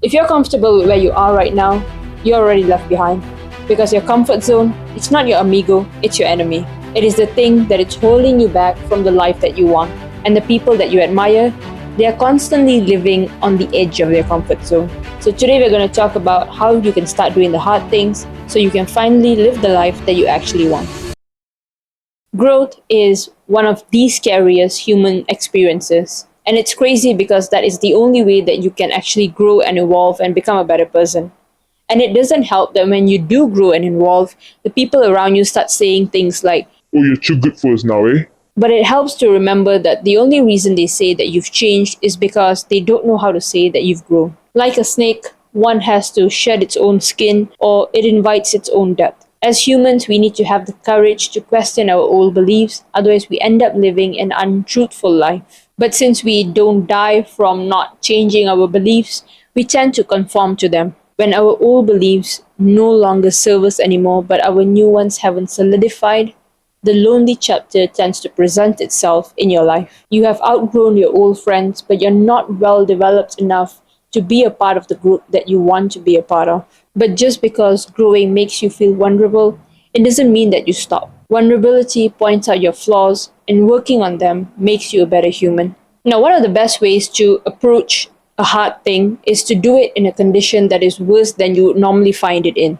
If you're comfortable with where you are right now, you're already left behind. Because your comfort zone, it's not your amigo, it's your enemy. It is the thing that is holding you back from the life that you want. And the people that you admire, they are constantly living on the edge of their comfort zone. So today we're going to talk about how you can start doing the hard things so you can finally live the life that you actually want. Growth is one of the scariest human experiences. And it's crazy because that is the only way that you can actually grow and evolve and become a better person. And it doesn't help that when you do grow and evolve, the people around you start saying things like, Oh, you're too good for us now, eh? but it helps to remember that the only reason they say that you've changed is because they don't know how to say that you've grown. Like a snake, one has to shed its own skin or it invites its own death. As humans, we need to have the courage to question our old beliefs, otherwise, we end up living an untruthful life. But since we don't die from not changing our beliefs, we tend to conform to them. When our old beliefs no longer serve us anymore, but our new ones haven't solidified, the lonely chapter tends to present itself in your life. You have outgrown your old friends, but you're not well developed enough to be a part of the group that you want to be a part of. But just because growing makes you feel vulnerable, it doesn't mean that you stop. Vulnerability points out your flaws, and working on them makes you a better human. Now, one of the best ways to approach a hard thing is to do it in a condition that is worse than you would normally find it in.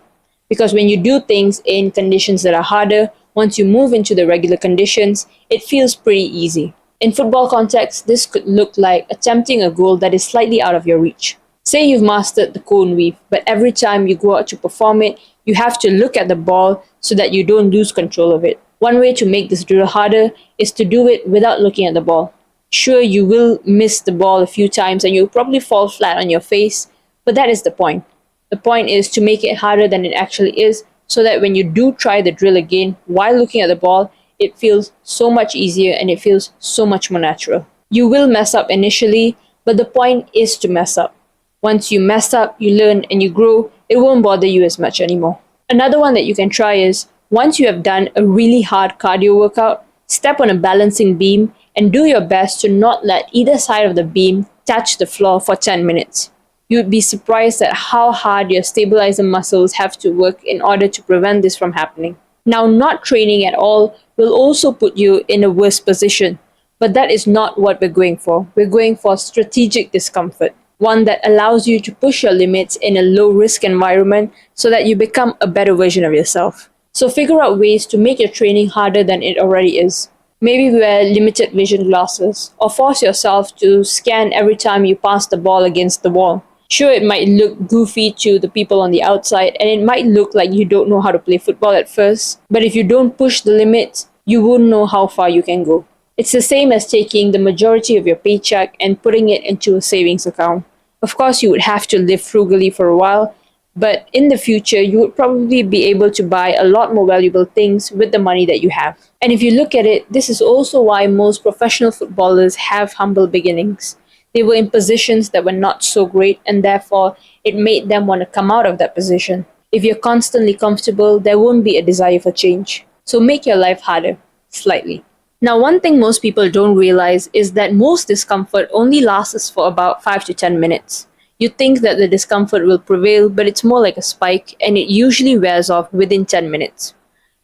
Because when you do things in conditions that are harder, once you move into the regular conditions, it feels pretty easy. In football context, this could look like attempting a goal that is slightly out of your reach. Say you've mastered the cone weave, but every time you go out to perform it, you have to look at the ball so that you don't lose control of it. One way to make this drill harder is to do it without looking at the ball. Sure, you will miss the ball a few times and you'll probably fall flat on your face, but that is the point. The point is to make it harder than it actually is so that when you do try the drill again while looking at the ball, it feels so much easier and it feels so much more natural. You will mess up initially, but the point is to mess up. Once you mess up, you learn and you grow, it won't bother you as much anymore. Another one that you can try is once you have done a really hard cardio workout, step on a balancing beam and do your best to not let either side of the beam touch the floor for 10 minutes. You would be surprised at how hard your stabilizer muscles have to work in order to prevent this from happening. Now, not training at all will also put you in a worse position, but that is not what we're going for. We're going for strategic discomfort, one that allows you to push your limits in a low risk environment so that you become a better version of yourself. So figure out ways to make your training harder than it already is. Maybe wear limited vision glasses or force yourself to scan every time you pass the ball against the wall. Sure, it might look goofy to the people on the outside and it might look like you don't know how to play football at first, but if you don't push the limits, you won't know how far you can go. It's the same as taking the majority of your paycheck and putting it into a savings account. Of course, you would have to live frugally for a while, but in the future, you would probably be able to buy a lot more valuable things with the money that you have. And if you look at it, this is also why most professional footballers have humble beginnings. They were in positions that were not so great, and therefore it made them want to come out of that position. If you're constantly comfortable, there won't be a desire for change. So make your life harder, slightly. Now, one thing most people don't realize is that most discomfort only lasts for about 5 to 10 minutes. You think that the discomfort will prevail, but it's more like a spike, and it usually wears off within 10 minutes.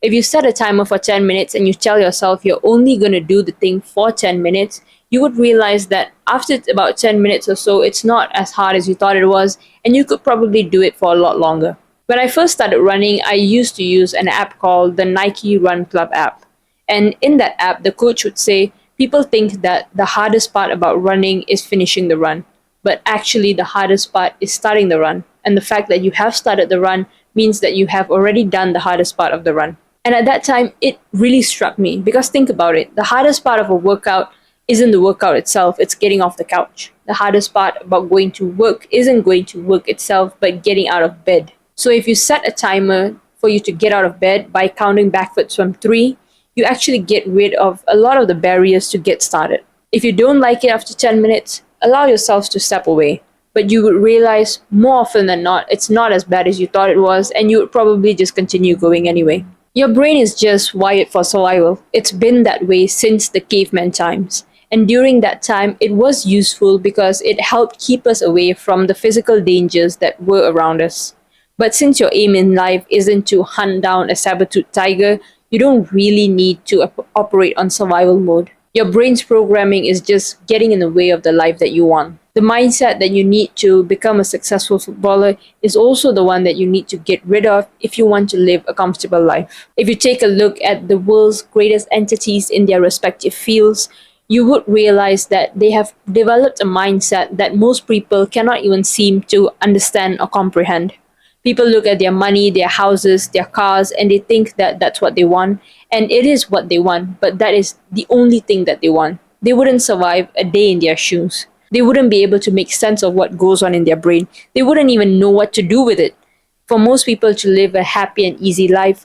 If you set a timer for 10 minutes and you tell yourself you're only going to do the thing for 10 minutes, you would realize that after about 10 minutes or so, it's not as hard as you thought it was, and you could probably do it for a lot longer. When I first started running, I used to use an app called the Nike Run Club app. And in that app, the coach would say, people think that the hardest part about running is finishing the run. But actually, the hardest part is starting the run. And the fact that you have started the run means that you have already done the hardest part of the run. And at that time, it really struck me because think about it. The hardest part of a workout isn't the workout itself, it's getting off the couch. The hardest part about going to work isn't going to work itself, but getting out of bed. So if you set a timer for you to get out of bed by counting backwards from 3, you actually get rid of a lot of the barriers to get started. If you don't like it after 10 minutes, allow yourself to step away. But you would realize more often than not, it's not as bad as you thought it was, and you would probably just continue going anyway. Your brain is just wired for survival. It's been that way since the caveman times. And during that time, it was useful because it helped keep us away from the physical dangers that were around us. But since your aim in life isn't to hunt down a saber-toothed tiger, you don't really need to operate on survival mode. Your brain's programming is just getting in the way of the life that you want. The mindset that you need to become a successful footballer is also the one that you need to get rid of if you want to live a comfortable life. If you take a look at the world's greatest entities in their respective fields, you would realize that they have developed a mindset that most people cannot even seem to understand or comprehend. People look at their money, their houses, their cars, and they think that that's what they want. And it is what they want, but that is the only thing that they want. They wouldn't survive a day in their shoes. They wouldn't be able to make sense of what goes on in their brain. They wouldn't even know what to do with it. For most people to live a happy and easy life,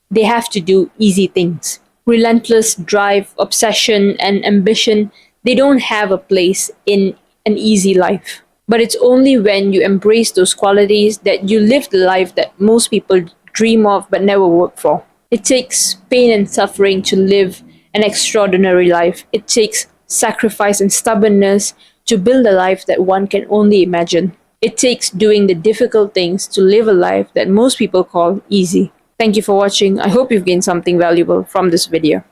they have to do easy things. Relentless drive, obsession, and ambition, they don't have a place in an easy life. But it's only when you embrace those qualities that you live the life that most people dream of but never work for. It takes pain and suffering to live an extraordinary life. It takes sacrifice and stubbornness to build a life that one can only imagine. It takes doing the difficult things to live a life that most people call easy. Thank you for watching. I hope you've gained something valuable from this video.